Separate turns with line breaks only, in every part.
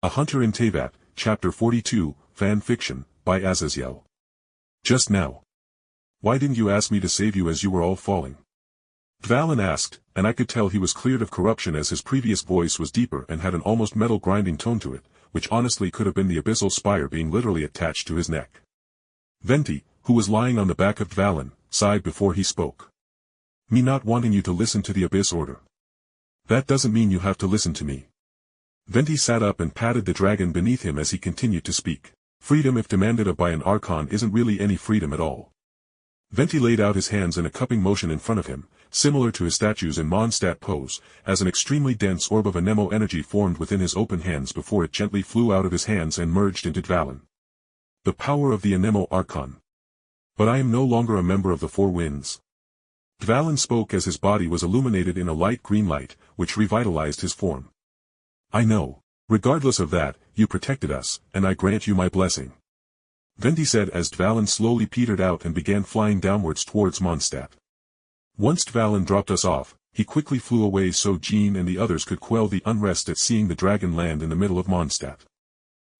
A Hunter in Teyvet, Chapter 42, Fan Fiction, by Azazyel. Just now. Why didn't you ask me to save you as you were all falling? Dvalin asked, and I could tell he was cleared of corruption as his previous voice was deeper and had an almost metal grinding tone to it, which honestly could have been the Abyssal spire being literally attached to his neck. Venti, who was lying on the back of Dvalin, sighed before he spoke. Me not wanting you to listen to the Abyss order. That doesn't mean you have to listen to me. Venti sat up and patted the dragon beneath him as he continued to speak. Freedom if demanded of by an Archon isn't really any freedom at all. Venti laid out his hands in a cupping motion in front of him, similar to his statues in Mondstadt pose, as an extremely dense orb of anemo energy formed within his open hands before it gently flew out of his hands and merged into Dvalin. The power of the anemo Archon. But I am no longer a member of the Four Winds. Dvalin spoke as his body was illuminated in a light green light, which revitalized his form. I know. Regardless of that, you protected us, and I grant you my blessing. Venti said as Dvalin slowly petered out and began flying downwards towards Mondstadt. Once Dvalin dropped us off, he quickly flew away so Jean and the others could quell the unrest at seeing the dragon land in the middle of Mondstadt.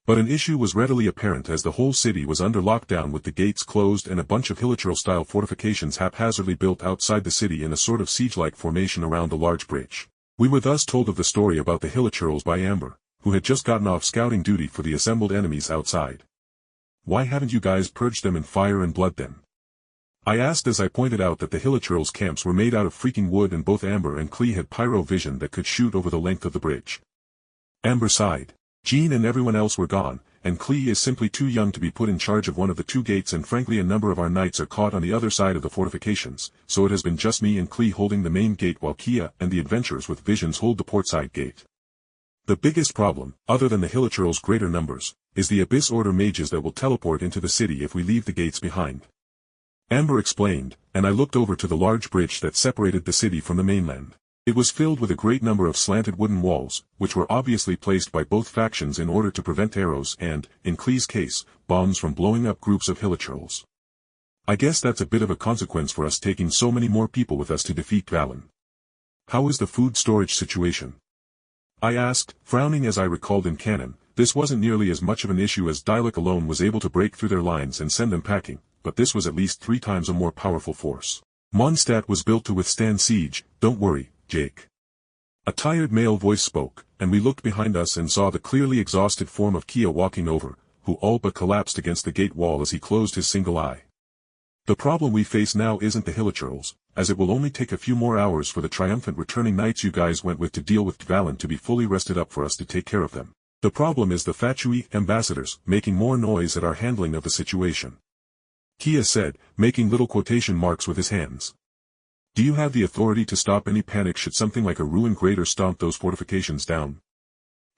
But an issue was readily apparent as the whole city was under lockdown with the gates closed and a bunch of Hilichurl-style fortifications haphazardly built outside the city in a sort of siege-like formation around the large bridge. We were thus told of the story about the Hilichurls by Amber, who had just gotten off scouting duty for the assembled enemies outside. Why haven't you guys purged them in fire and blood then? I asked as I pointed out that the Hilichurls' camps were made out of freaking wood and both Amber and Klee had pyro vision that could shoot over the length of the bridge. Amber sighed. Jean and everyone else were gone, and Klee is simply too young to be put in charge of one of the two gates and frankly a number of our knights are caught on the other side of the fortifications, so it has been just me and Klee holding the main gate while Kia and the adventurers with visions hold the portside gate. The biggest problem, other than the Hilichurls' greater numbers, is the Abyss Order mages that will teleport into the city if we leave the gates behind. Amber explained, and I looked over to the large bridge that separated the city from the mainland. It was filled with a great number of slanted wooden walls, which were obviously placed by both factions in order to prevent arrows and, in Klee's case, bombs from blowing up groups of Hilichurls. I guess that's a bit of a consequence for us taking so many more people with us to defeat Dvalin. How is the food storage situation? I asked, frowning as I recalled in canon, this wasn't nearly as much of an issue as Dvalin alone was able to break through their lines and send them packing, but this was at least 3 times a more powerful force. Mondstadt was built to withstand siege, don't worry, Jake. A tired male voice spoke, and we looked behind us and saw the clearly exhausted form of Kia walking over, who all but collapsed against the gate wall as he closed his single eye. The problem we face now isn't the Hilichurls, as it will only take a few more hours for the triumphant returning knights you guys went with to deal with Dvalin to be fully rested up for us to take care of them. The problem is the Fatui ambassadors making more noise at our handling of the situation. Kia said, making little quotation marks with his hands. Do you have the authority to stop any panic should something like a ruined greater stomp those fortifications down?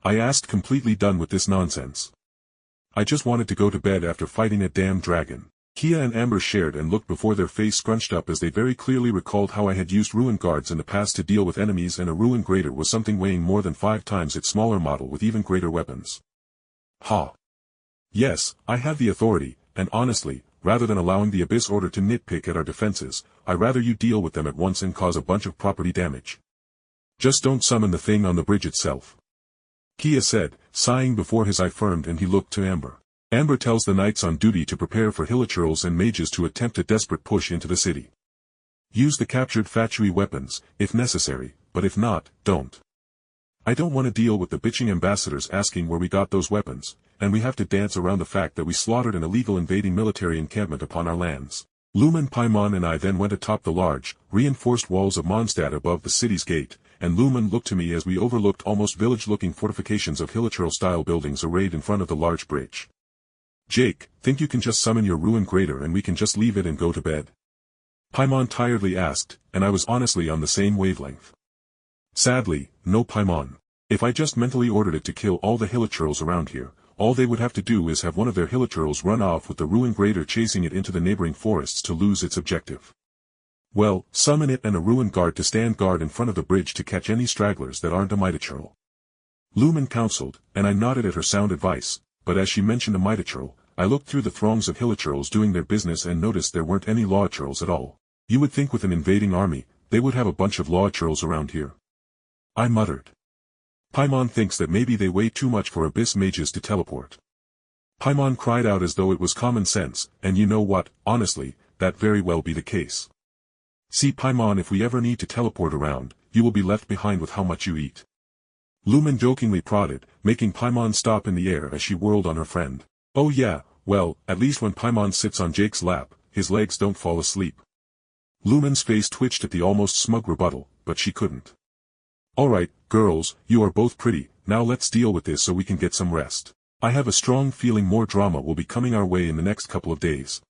I asked, completely done with this nonsense. I just wanted to go to bed after fighting a damn dragon. Kia and Amber shared and looked before their face scrunched up as they very clearly recalled how I had used ruined guards in the past to deal with enemies and a ruined greater was something weighing more than 5 times its smaller model with even greater weapons. Ha! Yes, I have the authority, and honestly, rather than allowing the Abyss Order to nitpick at our defenses, I'd rather you deal with them at once and cause a bunch of property damage. Just don't summon the thing on the bridge itself. Kia said, sighing before his eye firmed, and he looked to Amber. Amber tells the knights on duty to prepare for Hilichurls and mages to attempt a desperate push into the city. Use the captured Fatui weapons, if necessary, but if not, don't. I don't want to deal with the bitching ambassadors asking where we got those weapons, and we have to dance around the fact that we slaughtered an illegal invading military encampment upon our lands. Lumen, Paimon and I then went atop the large, reinforced walls of Mondstadt above the city's gate, and Lumen looked to me as we overlooked almost village-looking fortifications of Hilichurl-style buildings arrayed in front of the large bridge. Jake, think you can just summon your ruined greater and we can just leave it and go to bed? Paimon tiredly asked, and I was honestly on the same wavelength. Sadly, no Paimon. If I just mentally ordered it to kill all the Hilichurls around here, all they would have to do is have one of their Hilichurls run off with the ruined greater chasing it into the neighboring forests to lose its objective. Well, summon it and a ruined guard to stand guard in front of the bridge to catch any stragglers that aren't a Mitochurl. Lumen counseled, and I nodded at her sound advice, but as she mentioned a Mitochurl, I looked through the throngs of Hilichurls doing their business and noticed there weren't any Lawchurls at all. You would think with an invading army, they would have a bunch of Lawchurls around here. I muttered. Paimon thinks that maybe they weigh too much for abyss mages to teleport. Paimon cried out as though it was common sense, and you know what, honestly, that very well be the case. See Paimon, if we ever need to teleport around, you will be left behind with how much you eat. Lumen jokingly prodded, making Paimon stop in the air as she whirled on her friend. Oh yeah, well, at least when Paimon sits on Jake's lap, his legs don't fall asleep. Lumen's face twitched at the almost smug rebuttal, but she couldn't. Alright, girls, you are both pretty, now let's deal with this so we can get some rest. I have a strong feeling more drama will be coming our way in the next couple of days.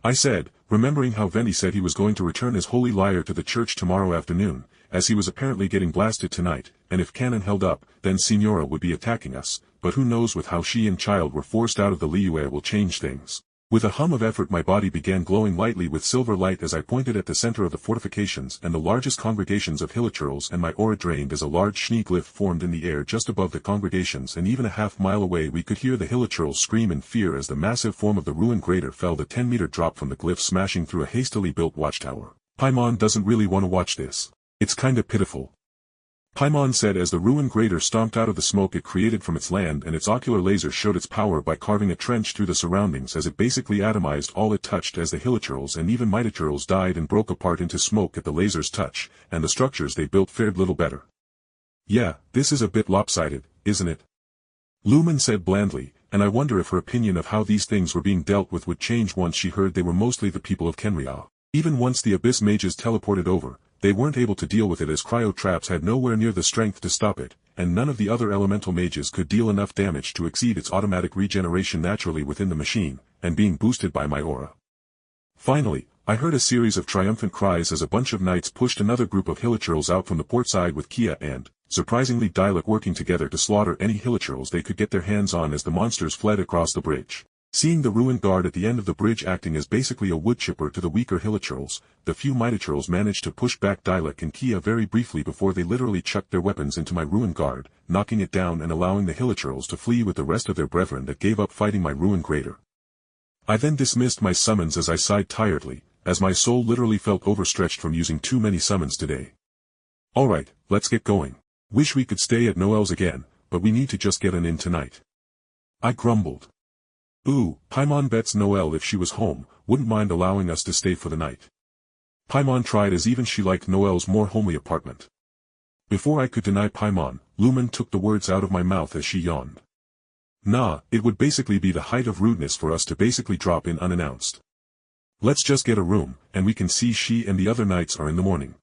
I said, remembering how Veni said he was going to return his holy lyre to the church tomorrow afternoon, as he was apparently getting blasted tonight, and if cannon held up, then Signora would be attacking us, but who knows, with how she and child were forced out of the Liyue will change things. With a hum of effort my body began glowing lightly with silver light as I pointed at the center of the fortifications and the largest congregations of hilichurls, and my aura drained as a large Schnee glyph formed in the air just above the congregations, and even a half-mile away we could hear the hilichurls scream in fear as the massive form of the ruined greater fell, the 10-meter drop from the glyph smashing through a hastily built watchtower. Paimon doesn't really want to watch this. It's kinda pitiful. Paimon said as the ruined greater stomped out of the smoke it created from its land, and its ocular laser showed its power by carving a trench through the surroundings as it basically atomized all it touched, as the hilichurls and even mitochurls died and broke apart into smoke at the laser's touch, and the structures they built fared little better. Yeah, this is a bit lopsided, isn't it? Lumen said blandly, and I wonder if her opinion of how these things were being dealt with would change once she heard they were mostly the people of Kenria. Even once the abyss mages teleported over, they weren't able to deal with it as cryo traps had nowhere near the strength to stop it, and none of the other elemental mages could deal enough damage to exceed its automatic regeneration naturally within the machine, and being boosted by my aura. Finally, I heard a series of triumphant cries as a bunch of knights pushed another group of hilichurls out from the port side with Kia and, surprisingly, Dialek working together to slaughter any hilichurls they could get their hands on as the monsters fled across the bridge. Seeing the ruined guard at the end of the bridge acting as basically a wood chipper to the weaker hilichurls, the few mitochurls managed to push back Dialek and Kia very briefly before they literally chucked their weapons into my ruined guard, knocking it down and allowing the hilichurls to flee with the rest of their brethren that gave up fighting my ruined greater. I then dismissed my summons as I sighed tiredly, as my soul literally felt overstretched from using too many summons today. Alright, let's get going. Wish we could stay at Noel's again, but we need to just get an in tonight. I grumbled. Ooh, Paimon bets Noel, if she was home, wouldn't mind allowing us to stay for the night. Paimon tried, as even she liked Noel's more homely apartment. Before I could deny Paimon, Lumen took the words out of my mouth as she yawned. Nah, it would basically be the height of rudeness for us to basically drop in unannounced. Let's just get a room, and we can see she and the other knights are in the morning.